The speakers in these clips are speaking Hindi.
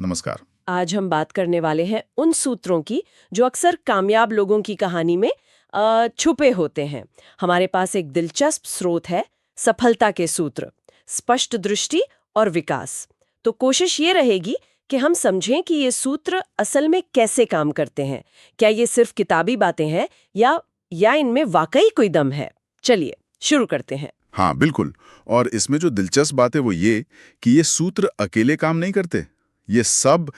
नमस्कार। आज हम बात करने वाले हैं उन सूत्रों की जो अक्सर कामयाब लोगों की कहानी में छुपे होते हैं। हमारे पास एक दिलचस्प स्रोत है, सफलता के सूत्र, स्पष्ट दृष्टि और विकास। तो कोशिश ये रहेगी कि हम समझें कि ये सूत्र असल में कैसे काम करते हैं। क्या ये सिर्फ किताबी बातें हैं या इनमें वाकई कोई दम है? चलिए शुरू करते हैं। हाँ बिल्कुल। और इसमें जो दिलचस्प बात है वो ये कि ये सूत्र अकेले काम नहीं करते। ये सब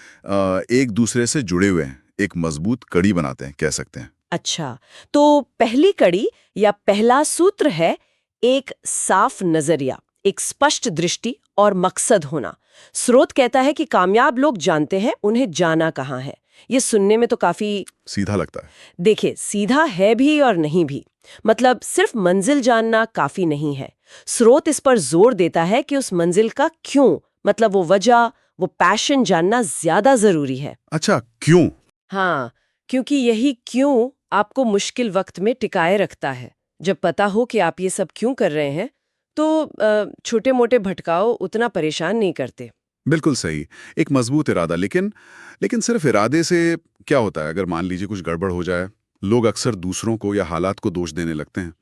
एक दूसरे से जुड़े हुए हैं, एक मजबूत कड़ी बनाते हैं, कह सकते हैं। अच्छा, तो पहली कड़ी या पहला सूत्र है एक साफ नजरिया, एक स्पष्ट दृष्टि और मकसद होना। स्रोत कहता है कि कामयाब लोग जानते हैं उन्हें जाना कहाँ है। ये सुनने में तो काफी सीधा लगता है। देखिए, सीधा है भी और नहीं भी। मतलब सिर्फ मंजिल जानना काफी नहीं है। स्रोत इस पर जोर देता है कि उस मंजिल का क्यों, मतलब वो वजह, वो पैशन जानना ज्यादा जरूरी है। अच्छा, क्यों? हाँ, क्योंकि यही क्यों आपको मुश्किल वक्त में टिकाए रखता है। जब पता हो कि आप ये सब क्यों कर रहे हैं, तो छोटे मोटे भटकाव उतना परेशान नहीं करते। बिल्कुल सही। एक मजबूत इरादा, लेकिन सिर्फ इरादे से क्या होता है? अगर मान लीजिए कुछ गड़बड़ हो जाए, लोग अक्सर दूसरों को या हालात को दोष देने लगते हैं।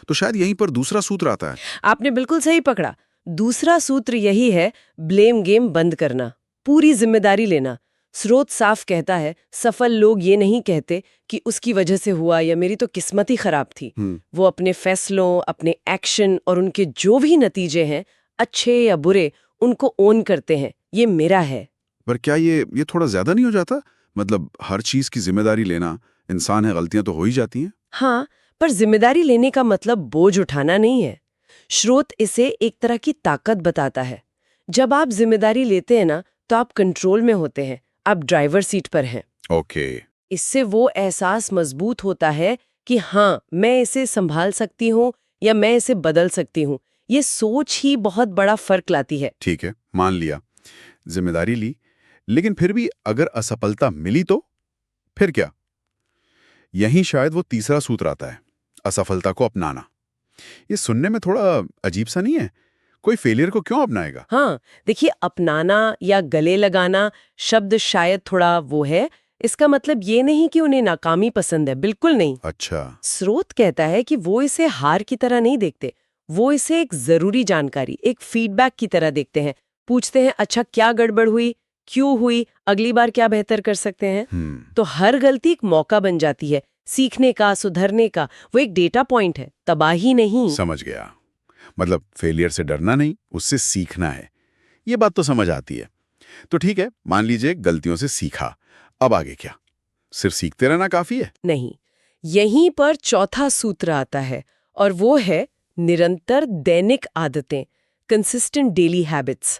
तो शायद यहीं पर दूसरा सूत्र आता है। आपने बिल्कुल सही पकड़ा। दूसरा सूत्र यही है, ब्लेम गेम बंद करना, पूरी जिम्मेदारी लेना। स्रोत साफ कहता है, सफल लोग ये नहीं कहते कि उसकी वजह से हुआ या मेरी तो किस्मत ही खराब थी। वो अपने फैसलों, अपने एक्शन और उनके जो भी नतीजे हैं, अच्छे या बुरे, उनको ओन करते हैं, ये मेरा है। पर क्या ये थोड़ा ज्यादा नहीं हो जाता? मतलब हर चीज की जिम्मेदारी लेना, इंसान है, गलतियां तो हो ही जाती हैं। हाँ, पर जिम्मेदारी लेने का मतलब बोझ उठाना नहीं है। स्रोत इसे एक तरह की ताकत बताता है। जब आप जिम्मेदारी लेते हैं ना, तो आप कंट्रोल में होते हैं, आप ड्राइवर सीट पर हैं। ओके। इससे वो एहसास मजबूत होता है कि हाँ, मैं इसे संभाल सकती हूँ या मैं इसे बदल सकती हूँ। ये सोच ही बहुत बड़ा फर्क लाती है। ठीक है, मान लिया, जिम्मेदारी ली, लेकिन फिर भी अगर असफलता मिली तो फिर क्या? यहीं शायद वो तीसरा सूत्र आता है, असफलता को अपनाना। ये सुनने में थोड़ा अजीब सा नहीं है? कोई फेलियर को क्यों अपनाएगा? हाँ, देखिए, अपनाना या गले लगाना शब्द शायद थोड़ा वो है। इसका मतलब ये नहीं कि उन्हें नाकामी पसंद है, बिल्कुल नहीं। अच्छा। स्रोत कहता है कि वो इसे हार की तरह नहीं देखते, वो इसे एक जरूरी जानकारी, एक फीडबैक की तरह देखते हैं। पूछते हैं, अच्छा क्या गड़बड़ हुई, क्यों हुई, अगली बार क्या बेहतर कर सकते हैं। तो हर गलती एक मौका बन जाती है सीखने का, सुधरने का। वो एक डेटा पॉइंट है, तबाही नहीं। समझ गया। मतलब फेलियर से डरना नहीं, उससे सीखना है। ये बात तो समझ आती है। तो ठीक है, मान लीजिए गलतियों से सीखा, अब आगे क्या? सिर्फ सीखते रहना काफी है? नहीं, यहीं पर चौथा सूत्र आता है, और वो है निरंतर दैनिक आदतें, कंसिस्टेंट डेली हैबिट्स।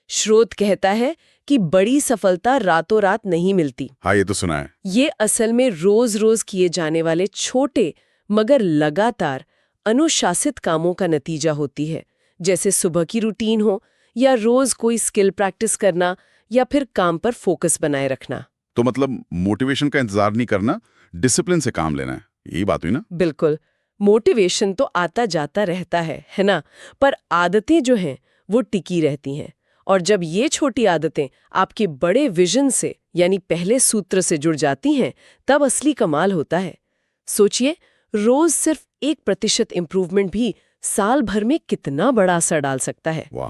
स्रोत कहता है कि बड़ी सफलता रातों रात नहीं मिलती। हाँ, ये तो सुना है। ये असल में रोज रोज किए जाने वाले छोटे मगर लगातार अनुशासित कामों का नतीजा होती है। जैसे सुबह की रूटीन हो, या रोज कोई स्किल प्रैक्टिस करना, या फिर काम पर फोकस बनाए रखना। तो मतलब मोटिवेशन का इंतजार नहीं करना, डिसिप्लिन से काम लेना है, यही बात हुई ना? बिल्कुल। मोटिवेशन तो आता जाता रहता है ना? पर आदतें जो हैं वो टिकी रहती हैं। और जब ये छोटी आदतें आपके बड़े विजन से, यानी पहले सूत्र से जुड़ जाती हैं, तब असली कमाल होता है। सोचिए, रोज सिर्फ 1% इंप्रूवमेंट भी साल भर में कितना बड़ा असर डाल सकता है। वाह,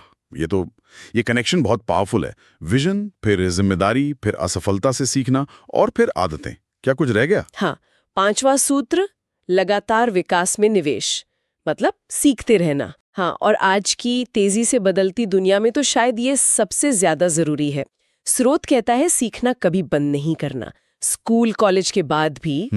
ये कनेक्शन बहुत पावरफुल है। विजन, फिर जिम्मेदारी, फिर असफलता से सीखना, और फिर आदतें। क्या कुछ रह गया? हाँ, पांचवा सूत्र, लगातार विकास में निवेश, मतलब सीखते रहना। हाँ, और आज की तेजी से बदलती दुनिया में तो शायद ये सबसे ज्यादा जरूरी है। स्रोत कहता है, सीखना कभी बंद नहीं करना। स्कूल कॉलेज के बाद भी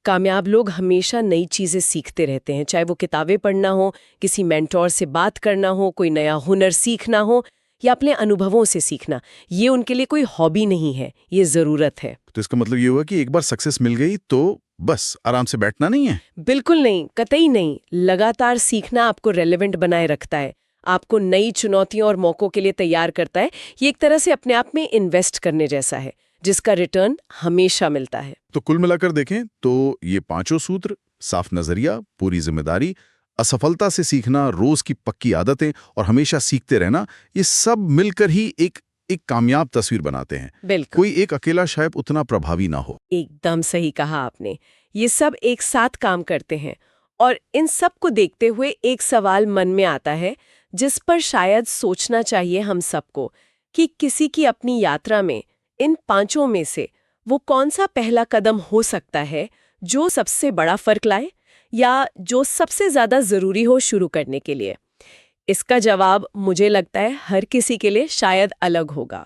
कामयाब लोग हमेशा नई चीजें सीखते रहते हैं, चाहे वो किताबें पढ़ना हो, किसी मेंटोर से बात करना हो, कोई नया हुनर सीखना हो, या अपने अनुभवों से सीखना। ये उनके लिए कोई हॉबी नहीं है, ये जरूरत है। तो इसका मतलब ये हुआ कि एक बार सक्सेस मिल गई तो बस आराम से बैठना नहीं है? बिल्कुल नहीं, कतई नहीं। लगातार सीखना आपको रेलेवेंट बनाए रखता है, आपको नई चुनौतियों और मौकों के लिए तैयार करता है। ये एक तरह से अपने आप में इन्वेस्ट करने जैसा है, जिसका रिटर्न हमेशा मिलता है। तो कुल मिलाकर देखें तो ये पांचों सूत्र, साफ नजरिया, पूरी जिम्मेदारी, असफलता से सीखना, रोज की पक्की आदतें और हमेशा सीखते रहना, ये सब मिलकर ही एक एक कामयाब तस्वीर बनाते हैं। बिल्कुल, कोई एक अकेला शायद उतना प्रभावी ना हो। एकदम सही कहा आपने। ये सब एक साथ काम करते हैं और इन सब को देखते हुए एक सवाल मन में आता है जिस पर शायद सोचना चाहिए हम सबको कि किसी की अपनी यात्रा में इन पांचों में से वो कौन सा पहला कदम हो सकता है जो सबसे बड़ा फर्क लाए या जो सबसे ज्यादा जरूरी हो शुरू करने के लिए। इसका जवाब मुझे लगता है हर किसी के लिए शायद अलग होगा।